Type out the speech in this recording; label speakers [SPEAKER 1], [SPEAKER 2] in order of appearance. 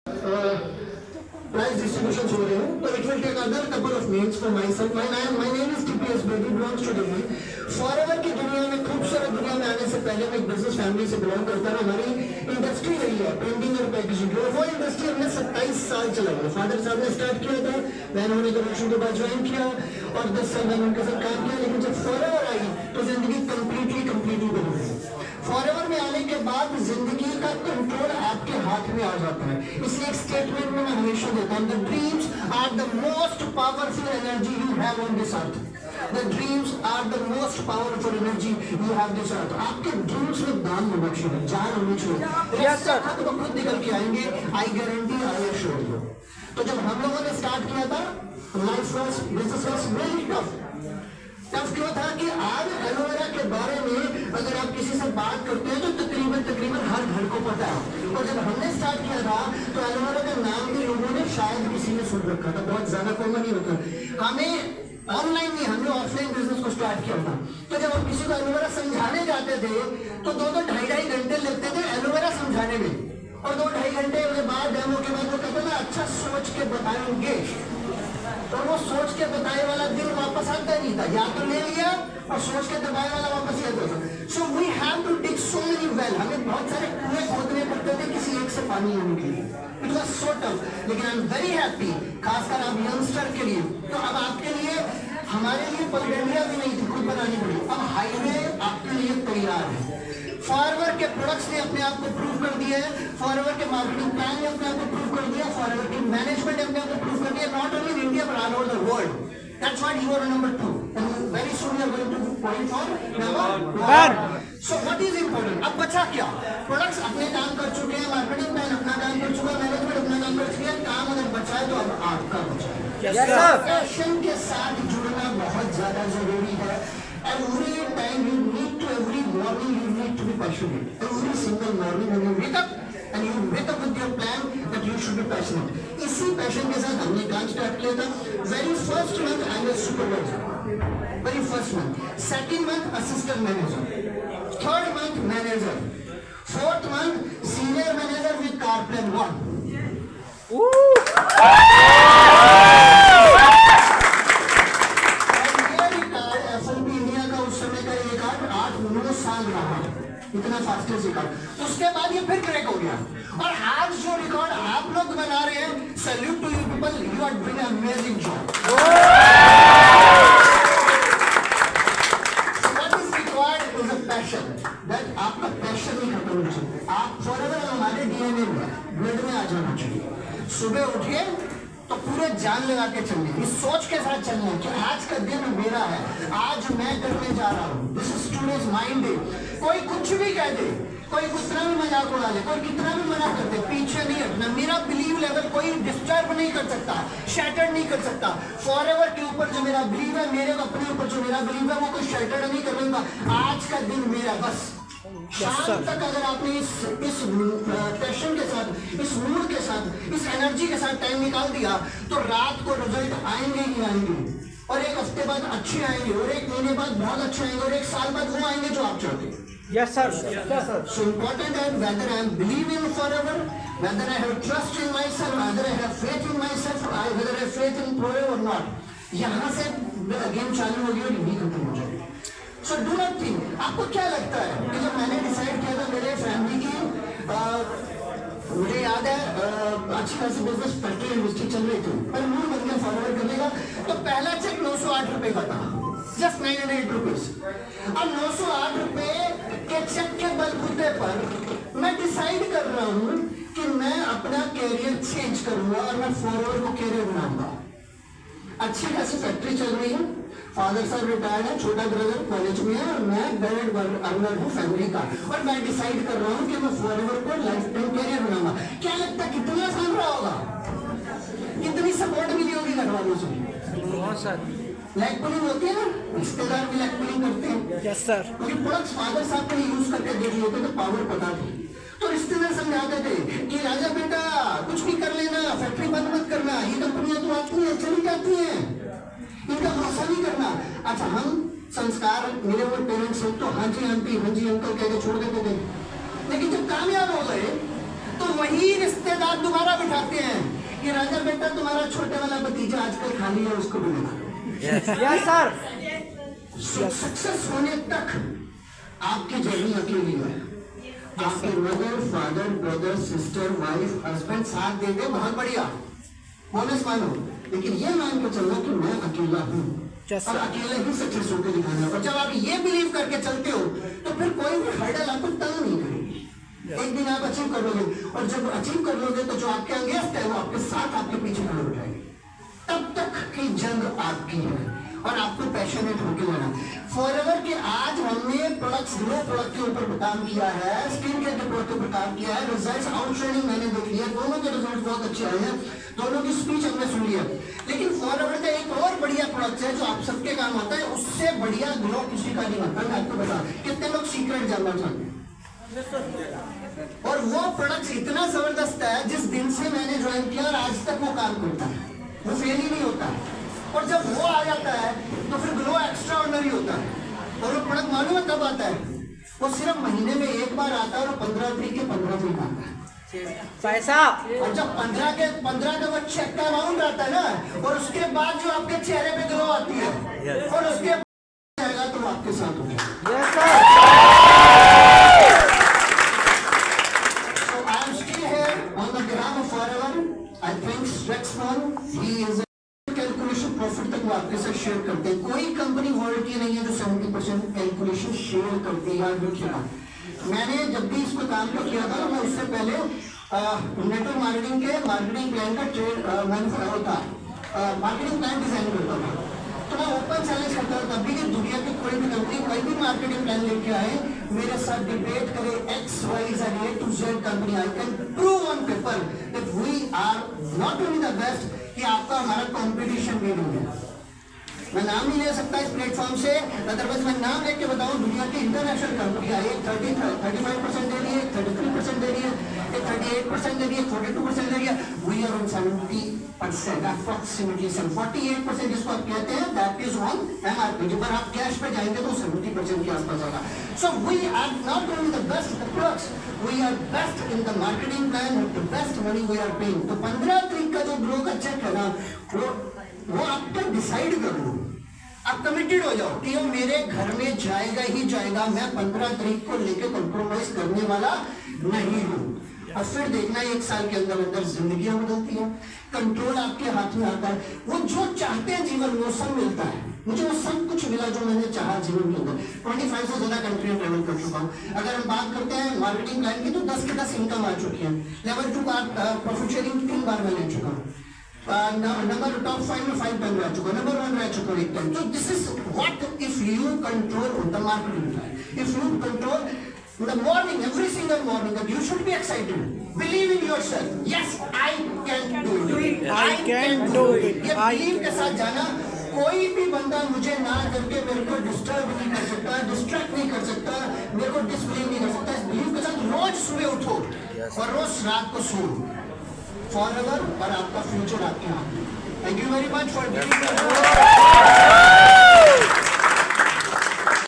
[SPEAKER 1] prize distributions हो रहे हैं, तो it will take another couple of minutes for myself. My name is TPS Bedi, belongs to Delhi. Forever की दुनिया में, खूबसूरत दुनिया में आने से पहले मैं एक बिजनेस फैमिली से बिलोंग करता हूँ. हमारी इंडस्ट्री रही है प्रिंटिंग और पैकेजिंग, वो इंडस्ट्री हमने 27 साल चलाई है. फादर साहब ने स्टार्ट किया था, मैंने उन्हें ग्रेजुएशन के बाद ज्वाइन किया और 10 साल मैंने उनके साथ काम किया. लेकिन जब फॉरएवर आई तो जिंदगी कम्प्लीटली बदल गई. फॉरएवर में आने के बाद जिंदगी का कंट्रोल आपके हाथ में आ जाता है. इसलिए एक स्टेटमेंट में मैं हमेशा देता हूँ, the dreams are the most powerful energy you have on this earth. The dreams are the most powerful energy you have this earth. आपके ड्रीम्स में दान होना चाहिए, जान होनी चाहिए. तो खुद निकल के आएंगे, I guarantee, I assure you. तो जब हम लोगों ने स्टार्ट किया था, life was, business was very tough क्यों था कि आज एलोवेरा के बारे में अगर आप किसी से बात करते हैं तो तकरीबन हर घर को पता है. और जब हमने स्टार्ट किया था तो एलोवेरा का नाम भी लोगों ने शायद किसी ने सुन रखा था, बहुत ज्यादा कॉमन नहीं होता. हमें ऑनलाइन नहीं, हमने ऑफलाइन बिजनेस को स्टार्ट किया था. तो जब हम किसी को एलोवेरा समझाने जाते थे तो 2-2 घंटे लगते थे एलोवेरा समझाने में. और 2-2.5 घंटे के बाद, डेमो के बाद वो कहते थे अच्छा सोच के बताएंगे. तो वो सोच के बताए वाला दिन वापस आता नहीं था, या तो ले लिया और सोच के बताए वाला वापस ही आता था. So we have to dig so many well. हमें बहुत सारे कुएं खोदने पड़ते थे किसी एक से पानी लेने के लिए. It was so tough. लेकिन आई एम वेरी हैप्पी, खासकर आप यंगस्टर के लिए. तो अब आपके लिए, हमारे लिए पगडंडियां भी नहीं थी, खुद बनानी पड़ी. अब हाईवे आपके लिए तैयार है. फॉरएवर के प्रोडक्ट्स ने अपने आप को प्रूव कर दिया है, फॉरएवर के मार्केटिंग प्लान ने अपने आप को प्रूव कर दिया, फॉरएवर की मैनेजमेंट ने अपने आप को प्रूव कर दिया, not only in India but all over the world. That's why you are number 2 and very soon you are going to point for number 1. So what is important? अब बचा क्या? प्रोडक्ट्स अपने काम कर चुके हैं, मार्केटिंग प्लान अपना काम कर चुका है, मैनेजमेंट अपना काम कर चुकी है. काम अगर बचा है तो अब आपका बचा है. पैशन के साथ जुड़ना बहुत ज्यादा जरूरी है. Every time you need to, every morning you need to be passionate. Every single morning when you wake up and you wake up with your plan that you should be passionate. इसी passion के साथ हमने काम start किया था. Very first month I was supervisor. Very first month. Second month assistant manager. Third month manager. Fourth month senior manager with car plan 1. इतना faster record. उसके बाद ये फिर ब्रेक हो गया. और आज जो रिकॉर्ड आप लोग बना रहे हैं, salute to you people, you are doing amazing job. What is required is a passion. That आपका पैशन नहीं खत्म होना चाहिए. आप फॉरएवर हमारे डीएनए में, ब्लड में आ जाना चाहिए. सुबह उठिए तो पूरे जान लगा के चलना, इस सोच के साथ चलना कि आज का दिन मेरा है, आज मैं करने जा रहा हूँ. This is today's mind day. कोई कुछ भी कह दे, कोई कितना भी मजाक उड़ा ले, कोई कितना भी मना कर दे, पीछे नहीं हटना. मेरा बिलीव लेवल कोई डिस्टर्ब नहीं कर सकता, शैटर्ड नहीं कर सकता. फॉरएवर के ऊपर जो मेरा बिलीव है, मेरे अपने ऊपर जो मेरा बिलीव है, वो कोई शैटर्ड नहीं करूंगा. आज का दिन मेरा बस. शाम तक अगर आपने इस पैशन के साथ, इस मूड के साथ, इस एनर्जी के साथ टाइम निकाल दिया तो रात को रिजल्ट आएंगे ही आएंगे. और एक हफ्ते बाद अच्छे आएंगे, और एक महीने बाद बहुत अच्छे आएंगे, और एक साल बाद वो आएंगे जो आप चाहते हैं.
[SPEAKER 2] Yes sir. Yes sir.
[SPEAKER 1] So important is whether I am believe in forever, whether I have trust in myself, whether I have faith in myself, whether I have faith in forever or not. यहाँ से game चालू हो गई और यही खत्म हो जाएगी. So do not think. आपको क्या लगता है कि जब मैंने डिसाइड किया था मेरे फैमिली की, मुझे याद है अच्छी खासी बिजनेस फैक्ट्री इंडस्ट्री चल रही थी, पर मूड बन गया फॉरवर्ड करने का. तो पहला चेक 908 रुपए का था, जस्ट 908 रुपीज. अब 908 रुपए के चेक के बलबूते पर मैं डिसाइड कर रहा हूँ कि मैं अपना कैरियर चेंज करूंगा और मैं फॉरवर्ड को कैरियर बनाऊंगा. अच्छी खासी फैक्ट्री चल रही है, फादर साहब रिटायर्ड है, छोटा ब्रदर कॉलेज में है, और मैं डायरेक्ट अर्नर हूँ फैमिली का. और मैं डिसाइड कर रहा हूँ कि मैं फॉरएवर को लाइफ टाइम कैरियर बनाऊंगा. क्या लगता है कितना आसान रहा होगा? कितनी सपोर्ट मिली होगी घर वालों से?
[SPEAKER 2] बहुत सर.
[SPEAKER 1] लैग पुलिंग होती है ना, रिश्तेदार भी लैग पुलिंग करते हैं.
[SPEAKER 2] Yes sir.
[SPEAKER 1] क्योंकि प्रोडक्ट्स फादर साहब को यूज करके देख लेते तो पावर पता थी. तो रिश्तेदार समझाते थे कि राजा बेटा कुछ भी कर लेना, फैक्ट्री बंद मत करना, ये कंपनियां तो आती हैं चली जाती हैं, इनका भरोसा नहीं करना. अच्छा, हम संस्कार मेरे वो पेरेंट्स हैं तो हाँ जी आंटी, हाँ जी अंकल कह के छोड़ देते थे. लेकिन जब कामयाब हो गए तो वही रिश्तेदार दोबारा बिठा कि राजा बेटा तुम्हारा छोटे वाला भतीजा आजकल खाली है, उसको भी लेना।
[SPEAKER 2] Yes sir.
[SPEAKER 1] सक्सेस होने तक आपकी जर्नी अकेली है। आपके mother, father, brother, sister, wife, husband साथ दे दे, बहुत बढ़िया, बोनस मानो, लेकिन ये मान के चलना कि मैं अकेला हूँ और अकेले ही सक्सेस होकर दिखाना। और जब आप ये बिलीव करके चलते हो तो फिर कोई भी हर्डल आपको तंग नहीं करेगी। एक दिन आप अचीव कर लोगे, और जब अचीव कर लोगे तो जो आपके अगेंस्ट है वो आपके साथ आपके पीछे खड़े हो जाएंगे। तब तक की जंग आपकी है और आपको पैशनेट होकर लेना। फॉरएवर के आज हमने प्रोडक्ट्स, ग्लो प्रोडक्ट के ऊपर काम किया है, स्किन केयर के प्रोडक्ट के ऊपर काम किया है। रिजल्ट्स आउटस्टैंडिंग मैंने देख लिया, दोनों के रिजल्ट्स बहुत अच्छे आए हैं, दोनों की स्पीच हमने सुन लिया। लेकिन फॉरएवर का एक और बढ़िया प्रोडक्ट है जो आप सबके काम आता है, उससे बढ़िया ग्लो किसी का नहीं आता। मैं आपको बता, कितने लोग सीक्रेट जानना चाहते हैं? और वो प्रोडक्ट इतना जबरदस्त है, जिस दिन से मैंने ज्वाइन किया और आज तक वो काम करता है, वो फेल ही नहीं होता है। और जब वो आ जाता है तो फिर ग्लो एक्स्ट्रा ऑर्डिनरी होता है। और वो प्रोडक्ट मालूम है कब आता है? वो सिर्फ महीने में एक बार आता है और 15 तारीख के 15 दिन आता है
[SPEAKER 2] पैसा।
[SPEAKER 1] और जब 15 का वो चेक का अमाउंट आता है ना, और उसके बाद जो आपके चेहरे पे ग्लो आती है, और उसके बाद जाएगा तो वो आपके साथ होगा।
[SPEAKER 2] Yes sir.
[SPEAKER 1] So I am still here on the behalf of Forever. I thank Rexmon. He is calculation profit तक वो आपके साथ शेयर करते हैं। कोई कंपनी वर्ल्ड की नहीं है जो 70% कैलकुलेशन शेयर करती है। याद रखिएगा, मैंने जब भी इसको काम पर किया था, मैं उससे पहले नेटवर्क मार्केटिंग के मार्केटिंग प्लान का ट्रेड होता मार्केटिंग प्लान डिजाइन करता था। तो मैं ओपन चैलेंज करता था तभी कि दुनिया की कोई भी कंपनी कोई भी मार्केटिंग प्लान लेके आए, मेरे साथ डिबेट करे, XYZ A to Z company, I can prove on paper that we are not only the best, कि आपका हमारा कंपटीशन भी नहीं है। मैं नाम नहीं ले सकता इस प्लेटफॉर्म से, अदरवाइज मैं नाम लेके बताऊं, दुनिया की इंटरनेशनल कंपनी आई, 35% दे रही है, 33% दे रही है, 38% दे रही है, 42% दे रही है। वी आर ऑन 70%, अप्रॉक्सीमेटली 48% जिसको आप कहते हैं, दैट इज ऑन MRP। जब आप कैश पे जाएंगे तो 70% के आसपास होगा। So we are not only the best in the products, we are best in the marketing plan, the best money we are paying. तो 15 तारीख का जो ग्रो का चेक है ना, वो आपका डिसाइड कर लो, आप कमिटेड हो जाओ कि वो मेरे घर में जाएगा ही जाएगा, मैं 15 तारीख को लेकर कॉम्प्रोमाइज करने वाला नहीं हूँ। और फिर देखना 1 साल के अंदर अंदर जिंदगियां बदलती हैं, कंट्रोल आपके हाथ में आता है, वो जो चाहते हैं जीवन वो सब मिलता है। मुझे वो सब कुछ मिला जो मैंने चाहा जीवन के अंदर। 25 से ज्यादा कंट्री में ट्रेवल कर चुका हूँ। अगर हम बात करते हैं मार्केटिंग प्लान की, तो 10 के 10 इनकम आ चुकी है। लेवल 2 प्रॉफिट शेयरिंग 3 बार मैं ले चुका हूँ। नंबर टॉप 5 में 5 टाइम रह चुका, नंबर 1 रह चुका एक टाइम। तो this is what if you control the marketing plan, if you control the morning, every single morning, that you should be excited, believe in yourself, yes I can do it, I can do it. ये believe के साथ जाना, कोई भी बंदा मुझे ना करके मेरे को डिस्टर्ब नहीं कर सकता, डिस्ट्रैक्ट नहीं कर सकता, मेरे को डिसबिलीव नहीं कर सकता। इस बिलीव के साथ रोज सुबह उठो और रोज रात को सो। फॉरएवर, और आपका फ्यूचर आपके हाथ में। Thank you very much for giving